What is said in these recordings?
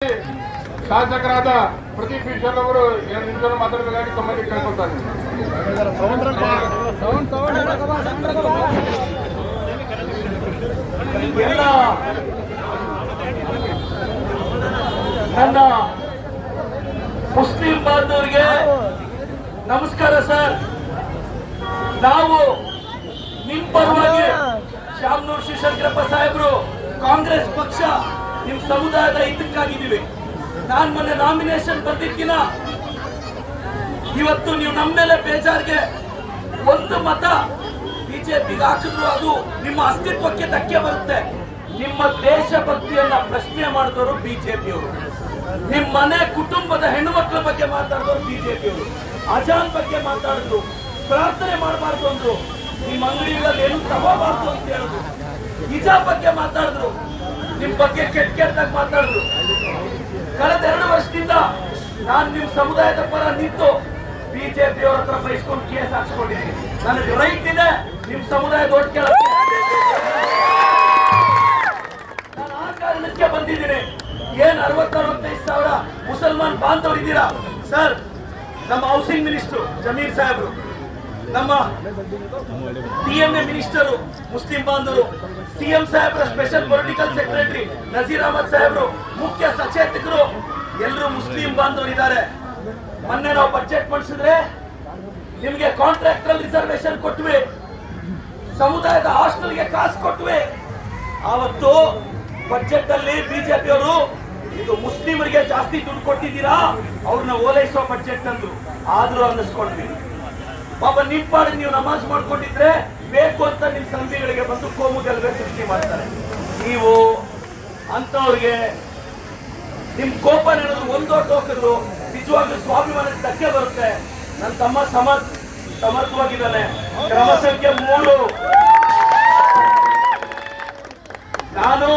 ಶಾಸಕರಾದ ಪ್ರದೀಪ್ ಈಶ್ವರ್ ಅವರು 2 ನಿಮಿಷ ಮಾತಾಡಬೇಕಾಗಿ ತಮ್ಮಲ್ಲಿ ಕೇಳ್ಕೊಳ್ತಾರೆ. ಎಲ್ಲ ನನ್ನ ಮುಸ್ಲಿಂ ಬಾಂಧವರಿಗೆ ನಮಸ್ಕಾರ ಸರ್. ನಾವು ನಿಮ್ಮ ಪರವಾಗಿ ಶಾಮನೂರು ಶಿವಶಂಕರಪ್ಪ ಸಾಹೇಬರು ಕಾಂಗ್ರೆಸ್ ಪಕ್ಷ ನಿಮ್ಮ ಸಮುದಾಯದ ಹಿತಕ್ಕಾಗಿದ್ದೀವಿ. ನಾನು ಮೊನ್ನೆ ನಾಮಿನೇಷನ್ ಬಂದಿದ್ದಿನ ಇವತ್ತು ನೀವು ನಮ್ಮ ಮೇಲೆ ಬೇಜಾರಿಗೆ ಒಂದು ಮತ ಬಿಜೆಪಿಗೆ ಹಾಕಿದ್ರು ಅದು ನಿಮ್ಮ ಅಸ್ತಿತ್ವಕ್ಕೆ ಧಕ್ಕೆ ಬರುತ್ತೆ. ನಿಮ್ಮ ದೇಶಭಕ್ತಿಯನ್ನ ಪ್ರಶ್ನೆ ಮಾಡಿದವರು ಬಿಜೆಪಿಯವರು, ನಿಮ್ಮ ಮನೆ ಕುಟುಂಬದ ಹೆಣ್ಣುಮಕ್ಕಳ ಬಗ್ಗೆ ಮಾತಾಡಿದವರು ಬಿಜೆಪಿಯವರು, ಅಜಾನ್ ಬಗ್ಗೆ ಮಾತಾಡಿದ್ರು, ಪ್ರಾರ್ಥನೆ ಮಾಡಬಾರ್ದು ಅಂದ್ರು, ನಿಮ್ಮ ಅಂಗಡಿಗಳಲ್ಲಿ ಏನು ತಗೋಬಾರ್ದು ಅಂತ ಹೇಳಿದ್ರು, ಹಿಜಾಬ್ ಬಗ್ಗೆ ಮಾತಾಡಿದ್ರು, ನಿಮ್ ಬಗ್ಗೆ ಕೆಟ್ಟದಾಗಿ ಮಾತಾಡಿದ್ರು. ಕಳೆದ 2 ವರ್ಷದಿಂದ ನಾನು ನಿಮ್ಮ ಸಮುದಾಯದ ಪರ ನಿಂತು ಬಿಜೆಪಿಯವರ ಹತ್ರ ಬಯಸ್ಕೊಂಡು ಕೇಸ್ ಹಾಕ್ಸ್ಕೊಂಡಿದ್ದೀನಿ. ನನಗೆ ರೈಟ್ ಇದೆ ನಿಮ್ ಸಮುದಾಯದ ಓಟ್ ಕೇಳಕ್ಕೆ. ನಾನು ಆ ಕಾರಣಕ್ಕೆ ಬಂದಿದ್ದೀನಿ. ಏನ್ 60-65 ಸಾವಿರ ಮುಸಲ್ಮಾನ್ ಬಾಂಧವರಿದ್ದೀರಾ ಸರ್. ನಮ್ಮ ಹೌಸಿಂಗ್ ಮಿನಿಸ್ಟರ್ ಜಮೀರ್ ಸಾಹೇಬ್ರು, ನಮ್ಮ ಡಿಎಂಎ ಮಿನಿಸ್ಟರು ಮುಸ್ಲಿಂ ಬಾಂಧವರು, ಸಿಎಂ ಸಾಹೇಬ್ರ special political secretary Nazeer Ahmed ಸಾಹೇಬ್ರು, ಮುಖ್ಯ ಸಚೇತಕರು ಎಲ್ಲರೂ ಮುಸ್ಲಿಂ ಬಾಂಧವರಿದ್ದಾರೆ. ಮೊನ್ನೆ ನಾವು ಬಜೆಟ್ ಮಂಡಿಸಿದ್ರೆ ನಿಮ್ಗೆ ಕಾಂಟ್ರಾಕ್ಟರ್ ರಿಸರ್ವೇಶನ್ ಕೊಟ್ವಿ, ಸಮುದಾಯದ ಹಾಸ್ಟೆಲ್ಗೆ ಕಾಸು ಕೊಟ್ವಿ. ಆವತ್ತು ಬಜೆಟ್ ಅಲ್ಲಿ ಬಿಜೆಪಿ ಅವರು ಇದು ಮುಸ್ಲಿಮರಿಗೆ ಜಾಸ್ತಿ ದುಡ್ಡು ಕೊಟ್ಟಿದ್ದೀರಾ, ಅವ್ರನ್ನ ಓಲೈಸೋ ಬಜೆಟ್ ಅಂದ್ರು. ಆದ್ರೂ ಅನ್ನಿಸ್ಕೊಂಡ್ವಿ. ಪಾಪ ನಿಮ್ ಪಾಡಿಗೆ ನೀವು ನಮಾಜ್ ಮಾಡ್ಕೊಂಡಿದ್ರೆ ಬೇಕು ಅಂತ ನಿಮ್ ಸಂಧಿಗಳಿಗೆ ಬಂದು ಕೋಮು ಗಲಭೆ ಸೃಷ್ಟಿ ಮಾಡ್ತಾರೆ. ನೀವು ಅಂತವ್ರಿಗೆ ನಿಮ್ ಕೋಪ ನಡೆದು ಒಂದೊಟ್ಟು ಹೋಗಿದ್ರು ನಿಜವಾಗ್ಲೂ ಸ್ವಾಭಿಮಾನಕ್ಕೆ ಧಕ್ಕೆ ಬರುತ್ತೆ. ನನ್ನ ತಮ್ಮ ಸಮರ್ಥವಾಗಿದ್ದಾನೆ. ಕ್ರಮ ಸಂಖ್ಯೆ 3. ನಾನು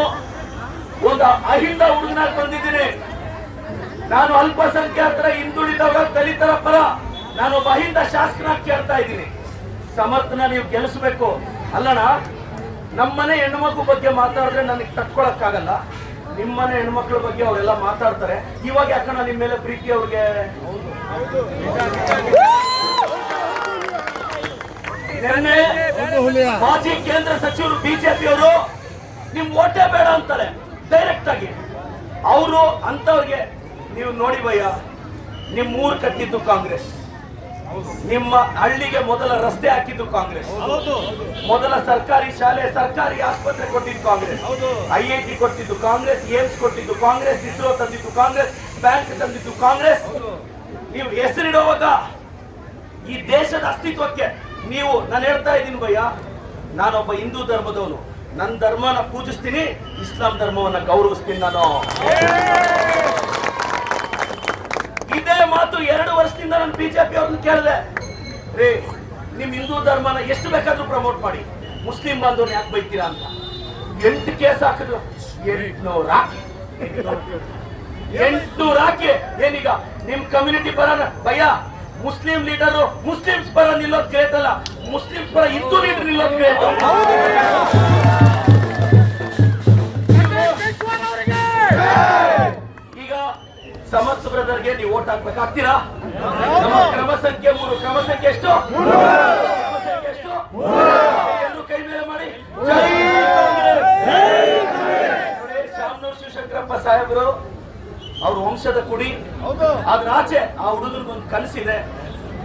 ಒಂದು ಅಹಿಂದ ಹುಡುಗನಾಗಿ ಬಂದಿದ್ದೀನಿ. ನಾನು ಅಲ್ಪಸಂಖ್ಯಾತರ, ಹಿಂದುಳಿದವರ, ದಲಿತರ ಪರ ನಾನೊಬ್ಬ ಅಹಿಂದ ಶಾಸಕನಾಗಿ ಕೇಳ್ತಾ ಇದ್ದೀನಿ. ಸಮರ್ಥನ ನೀವು ಗೆಲ್ಲಿಸಬೇಕು. ಅಲ್ಲಣ್ಣ, ನಮ್ಮನೆ ಹೆಣ್ಮಕ್ಳ ಬಗ್ಗೆ ಮಾತಾಡಿದ್ರೆ ನನಗೆ ತಟ್ಕೊಳಕ್ಕಾಗಲ್ಲ. ನಿಮ್ಮನೆ ಹೆಣ್ಮಕ್ಳ ಬಗ್ಗೆ ಅವರೆಲ್ಲ ಮಾತಾಡ್ತಾರೆ. ಇವಾಗ ಯಾಕಣ್ಣ ನಿಮ್ಮ ಮೇಲೆ ಪ್ರೀತಿ ಅವ್ರಿಗೆ? ನಿನ್ನೆ ಮಾಜಿ ಕೇಂದ್ರ ಸಚಿವರು ಬಿಜೆಪಿಯವರು ನಿಮ್ ಓಟೇ ಬೇಡ ಅಂತಾರೆ ಡೈರೆಕ್ಟ್ ಆಗಿ. ಅವರು ಅಂತವ್ರಿಗೆ ನೀವು ನೋಡಿ ಭಯ್ಯ, ನಿಮ್ ಊರು ಕಟ್ಟಿದ್ದು ಕಾಂಗ್ರೆಸ್, ನಿಮ್ಮ ಹಳ್ಳಿಗೆ ಮೊದಲ ರಸ್ತೆ ಹಾಕಿದ್ದು ಕಾಂಗ್ರೆಸ್, ಮೊದಲ ಸರ್ಕಾರಿ ಶಾಲೆ, ಸರ್ಕಾರಿ ಆಸ್ಪತ್ರೆ ಕೊಟ್ಟಿದ್ದು ಕಾಂಗ್ರೆಸ್, IIT ಕೊಟ್ಟಿದ್ದು ಕಾಂಗ್ರೆಸ್, ಏಮ್ಸ್ ಕೊಟ್ಟಿದ್ದು ಕಾಂಗ್ರೆಸ್, ಇಸ್ರೋ ತಂದಿದ್ದು ಕಾಂಗ್ರೆಸ್, ಬ್ಯಾಂಕ್ ತಂದಿದ್ದು ಕಾಂಗ್ರೆಸ್. ನೀವು ಹೆಸರಿಡುವಾಗ ಈ ದೇಶದ ಅಸ್ತಿತ್ವಕ್ಕೆ ನೀವು, ನಾನು ಹೇಳ್ತಾ ಇದ್ದೀನಿ ಭಯ್ಯ, ನಾನೊಬ್ಬ ಹಿಂದೂ ಧರ್ಮದವನು, ನನ್ನ ಧರ್ಮನ ಪೂಜಿಸ್ತೀನಿ, ಇಸ್ಲಾಂ ಧರ್ಮವನ್ನ ಗೌರವಿಸ್ತೀನಿ. ನಾನು ಇದೇ ಮಾತು 2 ವರ್ಷದಿಂದ ನಾನು ಬಿಜೆಪಿ ಅವ್ರನ್ನ ಕೇಳಿದೆ. ರೇ, ನಿಮ್ ಹಿಂದೂ ಧರ್ಮನ ಎಷ್ಟು ಬೇಕಾದ್ರೂ ಪ್ರಮೋಟ್ ಮಾಡಿ, ಮುಸ್ಲಿಂ ಬಾಂಧವ್ರನ್ನ ಯಾಕೆ ಬೈತೀರಾ ಅಂತ. 8 ಕೇಸ್ ಹಾಕಿದ್ರು. 800 ಹಾಕಿ ಏನೀಗ ನಿಮ್ ಕಮ್ಯುನಿಟಿ ಪರ ಭಯ? ಮುಸ್ಲಿಂ ಲೀಡರು ಮುಸ್ಲಿಮ್ಸ್ ಪರ ನಿಲ್ಲೋದ್ ಗ್ರೇಟ್ ಅಲ್ಲ, ಮುಸ್ಲಿಮ್ಸ್ ಪರ ಹಿಂದೂ ಲೀಡರ್ ನಿಲ್ಲೋದ್ ಗ್ರೇಟ್. ಈಗ ಸಮರ್ಥ ಬ್ರದರ್ಗೆ ನೀವು ಓಟ್ ಹಾಕ್ಬೇಕಾಗ್ತೀರಾ? ನಮ್ಮ ಕ್ರಮ ಸಂಖ್ಯೆ 3. ಕ್ರಮ ಸಂಖ್ಯೆ ಎಷ್ಟು? ಎಲ್ಲರೂ ಕೈ ಮೇಲೆ ಮಾಡಿ. ಜೈ ಕಾಂಗ್ರೆಸ್. ಶಾಮನೂರು ಶಿವಶಂಕರಪ್ಪ ಸಾಹೇಬರು ಅವ್ರ ವಂಶದ ಕುಡಿ. ಅದ್ರ ಆಚೆ ಆ ಹುಡುಗನಿಗೊಂದು ಕನಸಿದೆ,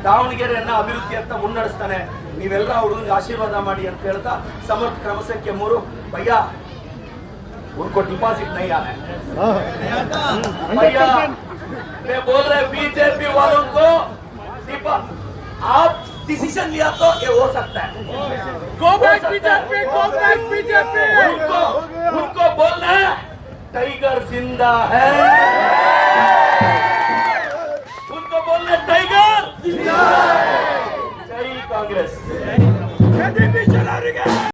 ದಾವಣಗೆರೆಯನ್ನ ಅಭಿವೃದ್ಧಿ ಅಂತ ಮುನ್ನಡೆಸ್ತಾನೆ. ನೀವೆಲ್ಲ ಹುಡುಗನಿಗೆ ಆಶೀರ್ವಾದ ಮಾಡಿ ಅಂತ ಹೇಳ್ತಾ ಸಮರ್ಥ ಕ್ರಮ ಸಂಖ್ಯೆ 3. ಭಯ್ಯ, उनको डिपॉजिट नहीं आना है भैया। मैं बोल रहे बीजेपी वालों को, आप डिसीजन लिया तो ये हो सकता है। Go back BJP, go back BJP. उनको बोलना है टाइगर जिंदा है, उनको बोलना टाइगर जिंदा है। जय कांग्रेस।